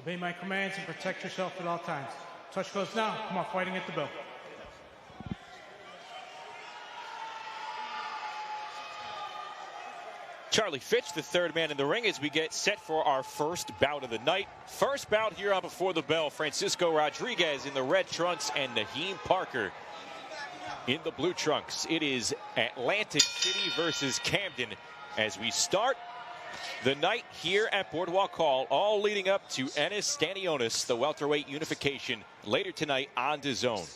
Obey my commands and protect yourself at all times. Touch goes now. Come on, fighting at the bell. Charlie Fitch, the third man in the ring, as we get set for our first bout of the night. First bout here on Before the Bell. Francisco Rodriguez in the red trunks and Naheem Parker in the blue trunks. It is Atlantic City versus Camden as we start the night here at Boardwalk Hall, all leading up to Eimantas Stanionis, the welterweight unification, later tonight on DAZN.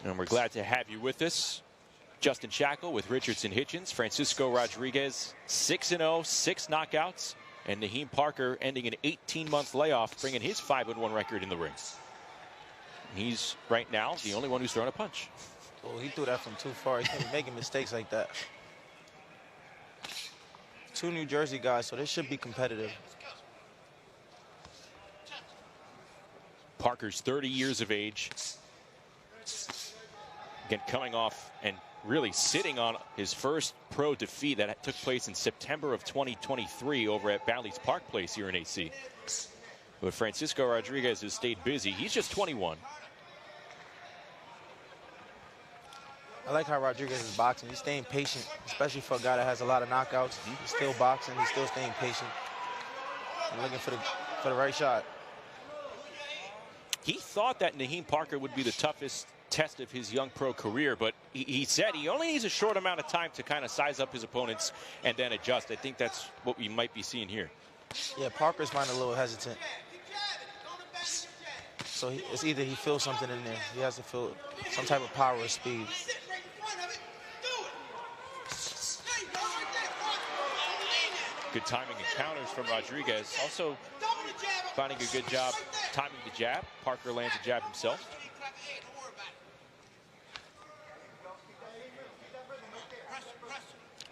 And we're glad to have you with us. Justin Shackle with Richardson Hitchens. Francisco Rodriguez 6-0, 6 knockouts, and Naheem Parker ending an 18-month layoff, bringing his 5-1 record in the ring. He's right now the only one who's thrown a punch. Oh, he threw that from too far. He can't be making mistakes like that. 2 New Jersey guys, so this should be competitive. Parker's 30 years of age. Again, coming off and really sitting on his first pro defeat that took place in September of 2023 over at Bally's Park Place here in AC. But Francisco Rodriguez has stayed busy. He's just 21. I like how Rodriguez is boxing. He's staying patient, especially for a guy that has a lot of knockouts. He's still boxing. He's still staying patient and looking for the right shot. He thought that Naheem Parker would be the toughest test of his young pro career, but he said he only needs a short amount of time to kind of size up his opponents and then adjust. I think that's what we might be seeing here. Yeah, Parker's finding a little hesitant. So it's either he feels something in there. He has to feel some type of power or speed. Good timing and counters from Rodriguez. Also finding a good job timing the jab. Parker lands a jab himself.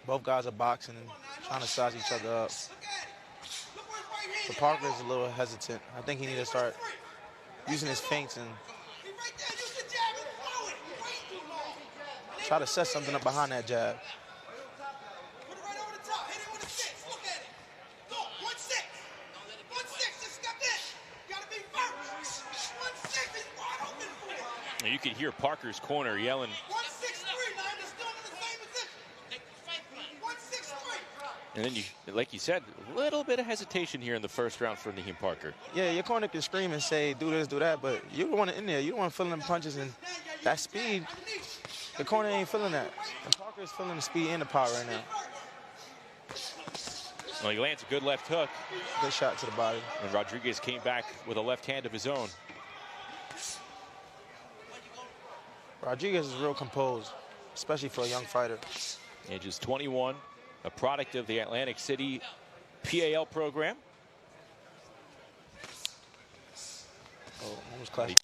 Both guys are boxing and trying to size each other up. But Parker is a little hesitant. I think he needs to start using his feints and try to set something up behind that jab. You can hear Parker's corner yelling. And then, like you said, a little bit of hesitation here in the first round for Naheem Parker. Yeah, your corner can scream and say, do this, do that, but you don't want it in there. You don't want to feel them punches and that speed. The corner ain't feeling that. And Parker is feeling the speed and the power right now. Well, he lands a good left hook. Good shot to the body. And Rodriguez came back with a left hand of his own. Rodriguez is real composed, especially for a young fighter. Ages 21, a product of the Atlantic City PAL program. Oh, almost classic.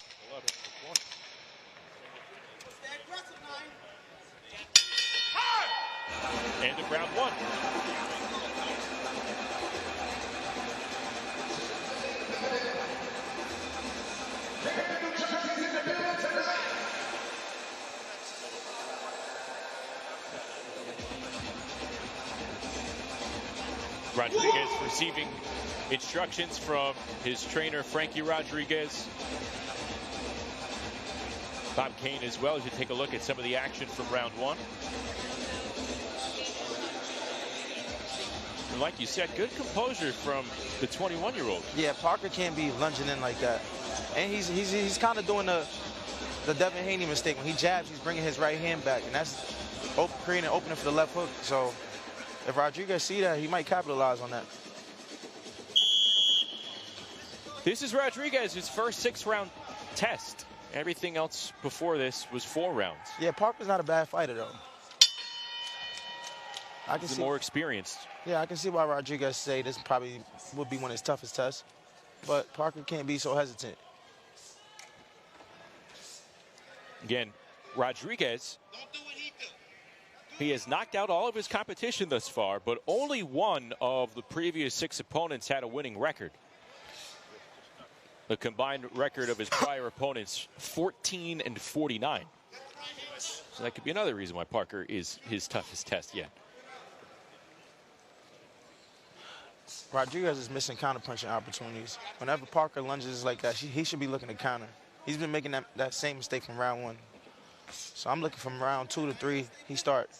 End of round 1. Rodriguez receiving instructions from his trainer, Frankie Rodriguez. Bob Kane as well, as you take a look at some of the action from round 1. And like you said, good composure from the 21-year-old. Yeah, Parker can't be lunging in like that. And he's kind of doing the Devin Haney mistake. When he jabs, he's bringing his right hand back, and that's creating an opening for the left hook. So if Rodriguez see that, he might capitalize on that. This is Rodriguez's first 6-round test. Everything else before this was 4 rounds. Yeah, Parker's not a bad fighter, though. He's more experienced. Yeah, I can see why Rodriguez say this probably would be one of his toughest tests. But Parker can't be so hesitant. Again, Rodriguez, he has knocked out all of his competition thus far, but only one of the previous 6 opponents had a winning record. The combined record of his prior opponents, 14-49. So that could be another reason why Parker is his toughest test yet. Rodriguez is missing counter-punching opportunities. Whenever Parker lunges like that, he should be looking to counter. He's been making that same mistake from round 1. So I'm looking from round 2 to 3. He start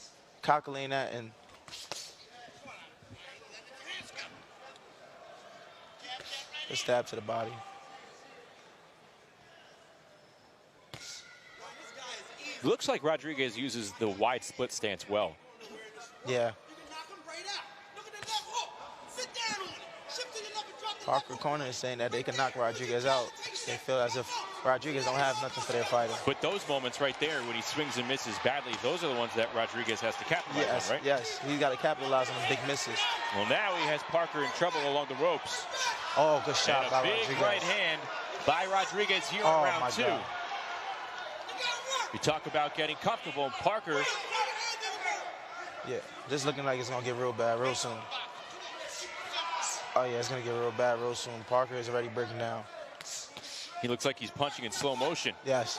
calculating that and a stab to the body. Looks like Rodriguez uses the wide split stance well. Yeah. Parker corner is saying that they can knock Rodriguez out. They feel as if Rodriguez don't have nothing for their fighter. But those moments right there when he swings and misses badly, those are the ones that Rodriguez has to capitalize on, right? Yes, he's got to capitalize on the big misses. Well, now he has Parker in trouble along the ropes. Oh, good shot by Rodriguez. Big right hand by Rodriguez here in round 2. God. You talk about getting comfortable. Parker. Yeah, this looking like it's going to get real bad real soon. Oh, yeah, it's going to get real bad real soon. Parker is already breaking down. He looks like he's punching in slow motion. Yes.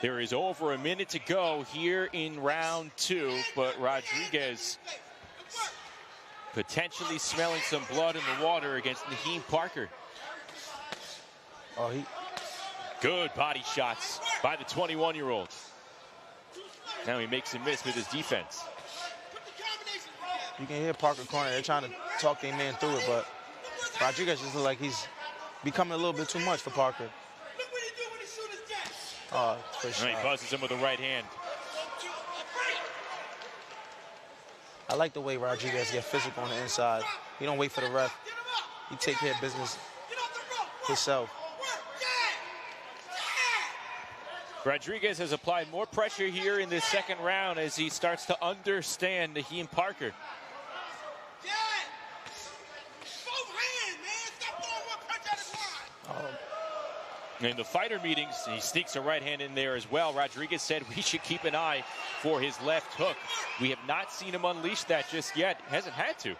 There is over a minute to go here in round 2, but Rodriguez potentially smelling some blood in the water against Naheem Parker. Oh, Good body shots by the 21-year-old. Now he makes him miss with his defense. You can hear Parker corner. They're trying to talk their man through it, but Rodriguez just looks like he's becoming a little bit too much for Parker. Oh, good shot. He buzzes him with the right hand. I like the way Rodriguez gets physical on the inside. He don't wait for the ref. He take care of business himself. Rodriguez has applied more pressure here in this second round as he starts to understand Naheem Parker. In the fighter meetings, he sneaks a right hand in there as well. Rodriguez said we should keep an eye for his left hook. We have not seen him unleash that just yet. Hasn't had to.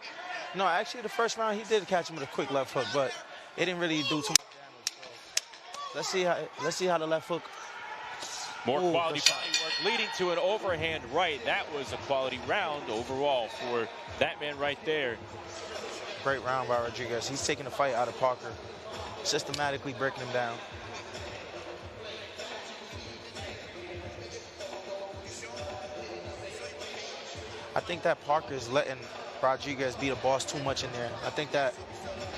No, actually, the first round he did catch him with a quick left hook, but it didn't really do too much damage. So let's see how the left hook. More quality body work leading to an overhand right. That was a quality round overall for that man right there. Great round by Rodriguez. He's taking the fight out of Parker, systematically breaking him down. I think that Parker is letting Rodriguez be the boss too much in there. I think that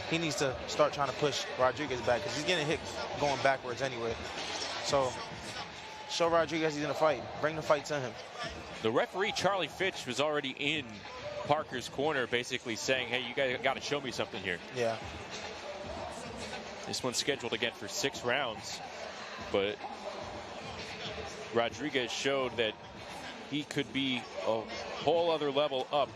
he needs to start trying to push Rodriguez back because he's getting hit going backwards anyway. So show Rodriguez he's in a fight. Bring the fight to him. The referee, Charlie Fitch, was already in Parker's corner basically saying, hey, you guys got to show me something here. Yeah. This one's scheduled again for 6 rounds, but Rodriguez showed that he could be a whole other level up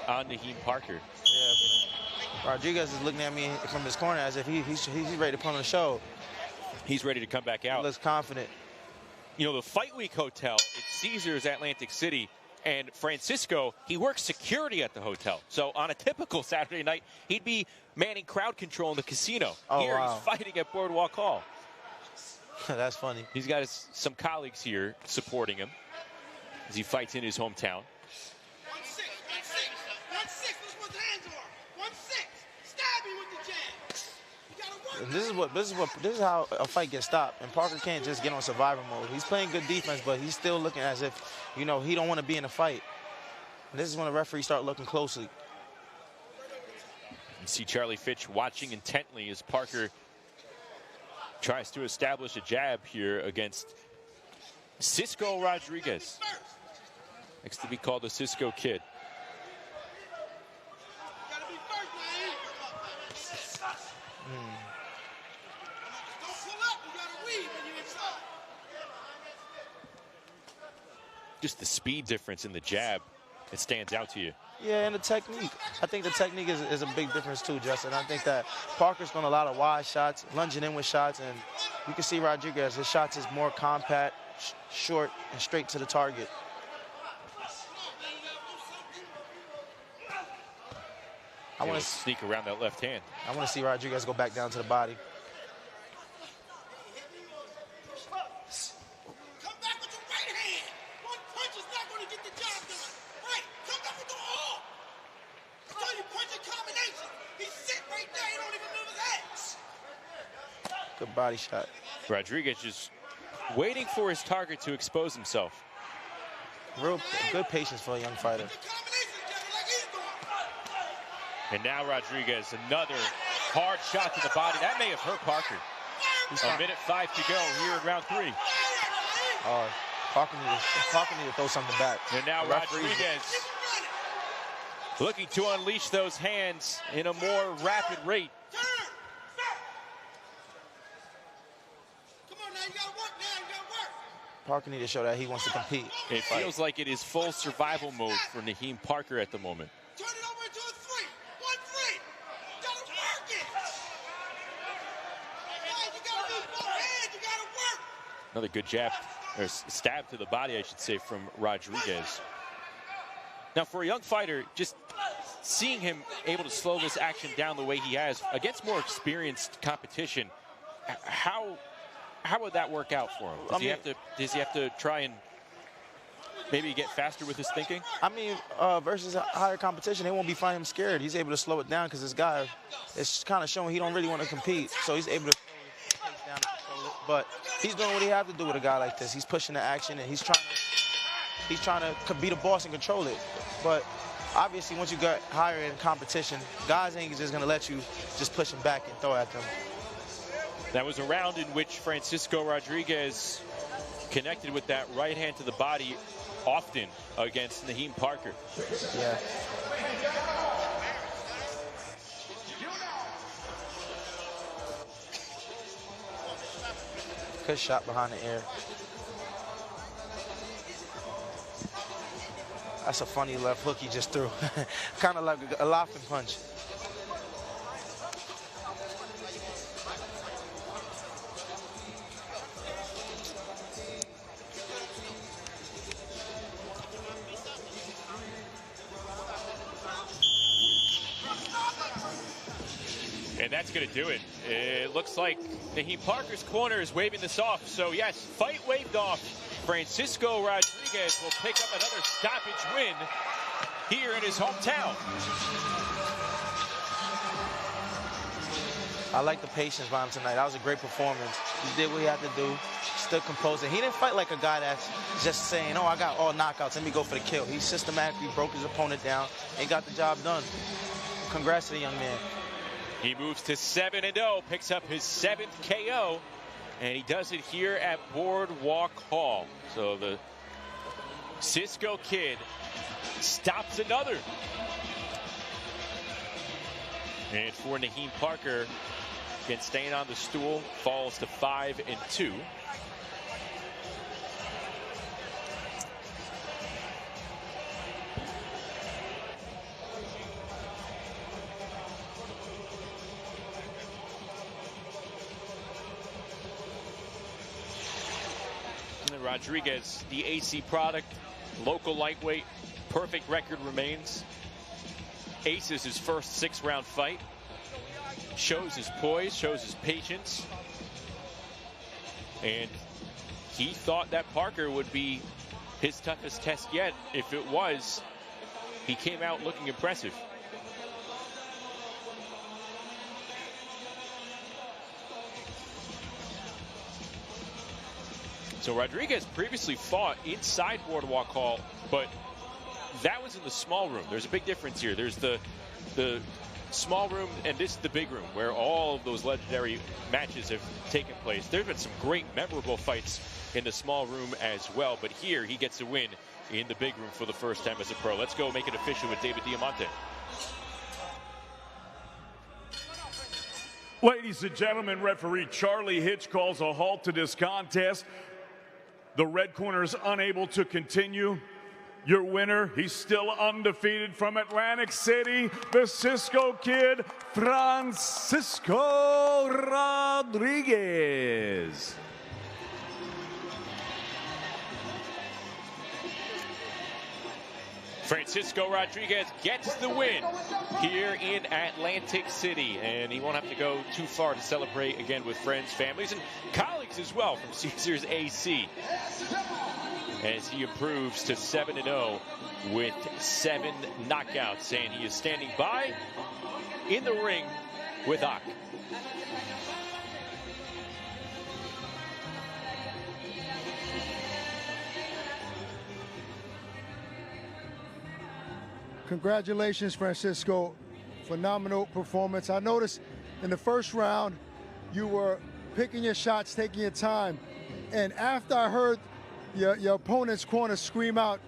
on Naheem Parker. Yeah. Rodriguez is looking at me from his corner as if he's ready to put on a show. He's ready to come back out. He looks confident. You know, the Fight Week Hotel, it's Caesars Atlantic City, and Francisco, he works security at the hotel. So on a typical Saturday night, he'd be manning crowd control in the casino. Oh, here wow. He's fighting at Boardwalk Hall. That's funny. He's got some colleagues here supporting him as he fights in his hometown. 1-6, 1-6, 1-6. Let's put the hands on. 1-6. Stab him with the jab. You gotta work. This is how a fight gets stopped. And Parker can't just get on survivor mode. He's playing good defense, but he's still looking as if, you know, he don't want to be in a fight. And this is when the referees start looking closely. You see Charlie Fitch watching intently as Parker tries to establish a jab here against Cisco Rodriguez. Next to be called the Cisco Kid. Gotta be first, man. Don't pull up. You gotta weave when you're inside. Just the speed difference in the jab, it stands out to you. Yeah, and the technique. I think the technique is a big difference too, Justin. I think that Parker's going a lot of wide shots, lunging in with shots, and you can see Rodriguez, his shots is more compact, short, and straight to the target. I want to sneak around that left hand. I want to see Rodriguez go back down to the body. Come back with the right hand. One punch is not going to get the job done. Right. Come back with the Good body shot. Rodriguez just waiting for his target to expose himself. Real good patience for a young fighter. And now Rodriguez, another hard shot to the body. That may have hurt Parker. A minute 5 to go here in round 3. Parker need to throw something back. And now Rodriguez looking to unleash those hands in a more rapid rate. Parker need to show that he wants to compete. It feels like it is full survival mode for Naheem Parker at the moment. Turn it over into a 3. 1-3. You gotta work it. You gotta use both hands. You gotta work. Another good jab, or stab to the body, I should say, from Rodriguez. Now, for a young fighter, just seeing him able to slow this action down the way he has against more experienced competition, how would that work out for him? Does he have to try and maybe get faster with his thinking? I mean, versus higher competition, they won't be finding him scared. He's able to slow it down because this guy is kind of showing he don't really want to compete. So he's able to slow the pace down and control it. But he's doing what he has to do with a guy like this. He's pushing the action and he's trying to be the boss and control it. But obviously, once you get higher in competition, guys ain't just going to let you just push him back and throw at them. That was a round in which Francisco Rodriguez connected with that right hand to the body often against Naheem Parker. Yeah. Good shot behind the ear. That's a funny left hook he just threw. Kind of like a laughing punch. And that's going to do it. It looks like Naheem Parker's corner is waving this off. So, yes, fight waved off. Francisco Rodriguez will pick up another stoppage win here in his hometown. I like the patience by him tonight. That was a great performance. He did what he had to do. Stood composed. He didn't fight like a guy that's just saying, oh, I got all knockouts, let me go for the kill. He systematically broke his opponent down and got the job done. Congrats to the young man. He moves to 7-0, picks up his 7th KO, and he does it here at Boardwalk Hall. So the Cisco Kid stops another. And for Naheem Parker, again, staying on the stool, falls to 5-2. Rodriguez, the AC product, local lightweight, perfect record remains. Aces his first 6-round fight. Shows his poise, shows his patience. And he thought that Parker would be his toughest test yet. If it was, he came out looking impressive. So Rodriguez previously fought inside Boardwalk Hall, but that was in the small room. There's a big difference here. There's the small room, and this is the big room, where all of those legendary matches have taken place. There have been some great, memorable fights in the small room as well, but here he gets a win in the big room for the first time as a pro. Let's go make it official with David Diamante. Ladies and gentlemen, referee Charlie Hitch calls a halt to this contest. The red corner is unable to continue. Your winner, he's still undefeated from Atlantic City, the Cisco Kid, Francisco Rodriguez. Francisco Rodriguez gets the win here in Atlantic City, and he won't have to go too far to celebrate again with friends, families, and colleagues as well from Caesars AC, as he improves to 7-0 with 7 knockouts, and he is standing by in the ring with Ak. Congratulations, Francisco. Phenomenal performance. I noticed in the first round, you were picking your shots, taking your time. And after I heard your opponent's corner scream out,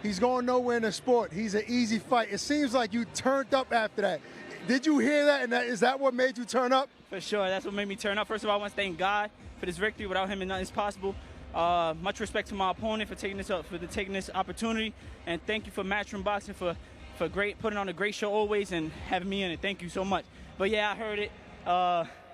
he's going nowhere in the sport, he's an easy fight, it seems like you turned up after that. Did you hear that? And is that what made you turn up? For sure, that's what made me turn up. First of all, I want to thank God for this victory. Without him, nothing's possible. Much respect to my opponent for taking this opportunity, and thank you for Matchroom Boxing for putting on a great show always and having me in it. Thank you so much. But yeah, I heard it.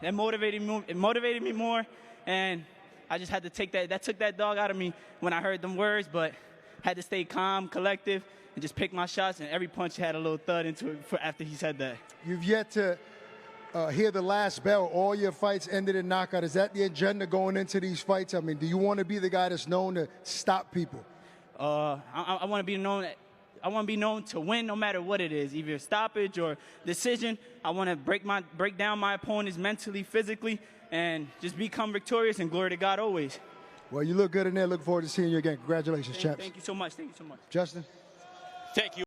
It motivated me more, and I just had to take that. That took that dog out of me when I heard them words, but had to stay calm, collective, and just pick my shots. And every punch had a little thud into it after he said that. You've yet to hear the last bell. All your fights ended in knockout. Is that the agenda going into these fights? I mean, do you want to be the guy that's known to stop people? I want to be known. I want to be known to win no matter what it is, either stoppage or decision. I want to break down my opponents mentally, physically, and just become victorious, and glory to God always. Well, you look good in there. Look forward to seeing you again. Congratulations, champs. Thank you so much. Thank you so much. Justin? Thank you.